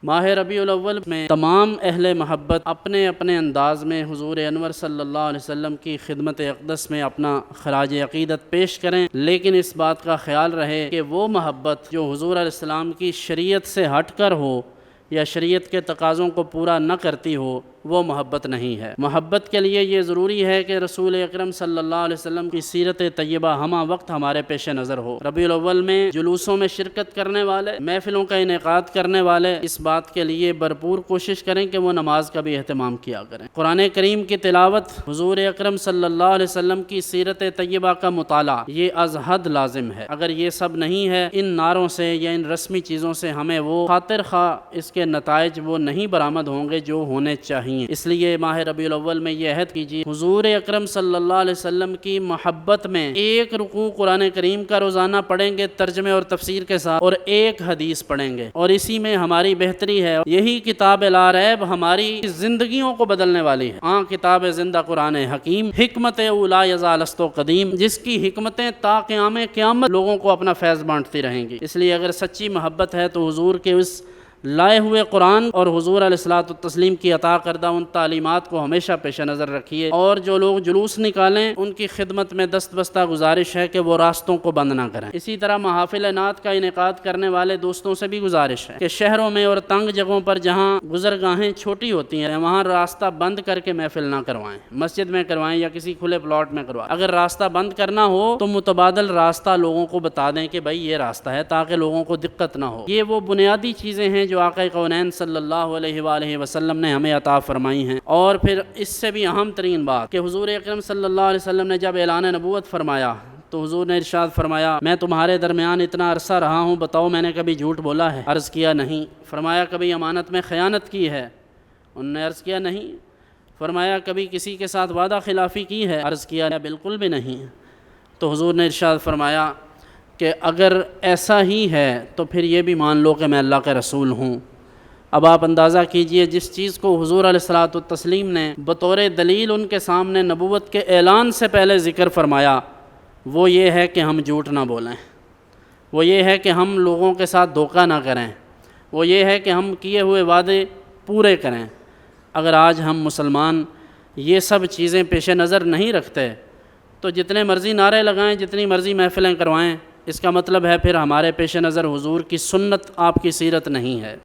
ماہ ربیع الاول میں تمام اہل محبت اپنے اپنے انداز میں حضور انور صلی اللہ علیہ وسلم کی خدمت اقدس میں اپنا خراج عقیدت پیش کریں، لیکن اس بات کا خیال رہے کہ وہ محبت جو حضور علیہ السلام کی شریعت سے ہٹ کر ہو یا شریعت کے تقاضوں کو پورا نہ کرتی ہو، وہ محبت نہیں ہے۔ محبت کے لیے یہ ضروری ہے کہ رسول اکرم صلی اللہ علیہ وسلم کی سیرت طیبہ ہمہ وقت ہمارے پیش نظر ہو۔ ربیع الاول میں جلوسوں میں شرکت کرنے والے، محفلوں کا انعقاد کرنے والے اس بات کے لیے بھرپور کوشش کریں کہ وہ نماز کا بھی اہتمام کیا کریں۔ قرآن کریم کی تلاوت، حضور اکرم صلی اللہ علیہ وسلم کی سیرت طیبہ کا مطالعہ، یہ از حد لازم ہے۔ اگر یہ سب نہیں ہے، ان نعروں سے یا ان رسمی چیزوں سے ہمیں وہ خاطر خواہ اس کے نتائج وہ نہیں برآمد ہوں گے جو ہونے چاہیے۔ اس لیے ماہ ربیع الاول میں یہ عہد کیجیے، حضور اکرم صلی اللہ علیہ وسلم کی محبت میں ایک رکوع قرآن کریم کا روزانہ پڑھیں گے ترجمے اور تفسیر کے ساتھ، اور ایک حدیث پڑھیں گے، اور اسی میں ہماری بہتری ہے۔ یہی کتاب لا ریب ہماری زندگیوں کو بدلنے والی ہے۔ کتاب زندہ قرآن حکیم، حکمت اولا یزال است و قدیم، جس کی حکمتیں تا قیام قیامت لوگوں کو اپنا فیض بانٹتی رہیں گی۔ اس لیے اگر سچی محبت ہے تو حضور کے اس لائے ہوئے قرآن اور حضور علیہ الصلوۃ والتسلیم کی عطا کردہ ان تعلیمات کو ہمیشہ پیش نظر رکھیے، اور جو لوگ جلوس نکالیں ان کی خدمت میں دست بستہ گزارش ہے کہ وہ راستوں کو بند نہ کریں۔ اسی طرح محافل نعت کا انعقاد کرنے والے دوستوں سے بھی گزارش ہے کہ شہروں میں اور تنگ جگہوں پر جہاں گزرگاہیں چھوٹی ہوتی ہیں وہاں راستہ بند کر کے محفل نہ کروائیں، مسجد میں کروائیں یا کسی کھلے پلاٹ میں کروائیں۔ اگر راستہ بند کرنا ہو تو متبادل راستہ لوگوں کو بتا دیں کہ بھائی یہ راستہ ہے، تاکہ لوگوں کو دقت نہ ہو۔ یہ وہ بنیادی چیزیں ہیں جو آقا کونین صلی اللہ علیہ وآلہ وسلم نے ہمیں عطا فرمائی ہیں۔ اور پھر اس سے بھی اہم ترین بات کہ حضور اکرم صلی اللہ علیہ وسلم نے جب اعلان نبوت فرمایا تو حضور نے ارشاد فرمایا، میں تمہارے درمیان اتنا عرصہ رہا ہوں، بتاؤ میں نے کبھی جھوٹ بولا ہے؟ عرض کیا نہیں۔ فرمایا کبھی امانت میں خیانت کی ہے؟ انہوں نے عرض کیا نہیں۔ فرمایا کبھی کسی کے ساتھ وعدہ خلافی کی ہے؟ عرض کیا بالکل بھی نہیں۔ تو حضور نے ارشاد فرمایا کہ اگر ایسا ہی ہے تو پھر یہ بھی مان لو کہ میں اللہ کا رسول ہوں۔ اب آپ اندازہ کیجئے، جس چیز کو حضور علیہ الصلوۃ والتسلیم نے بطور دلیل ان کے سامنے نبوت کے اعلان سے پہلے ذکر فرمایا، وہ یہ ہے کہ ہم جھوٹ نہ بولیں، وہ یہ ہے کہ ہم لوگوں کے ساتھ دھوکہ نہ کریں، وہ یہ ہے کہ ہم کیے ہوئے وعدے پورے کریں۔ اگر آج ہم مسلمان یہ سب چیزیں پیش نظر نہیں رکھتے تو جتنے مرضی نعرے لگائیں، جتنی مرضی محفلیں کروائیں، اس کا مطلب ہے پھر ہمارے پیش نظر حضور کی سنت، آپ کی سیرت نہیں ہے۔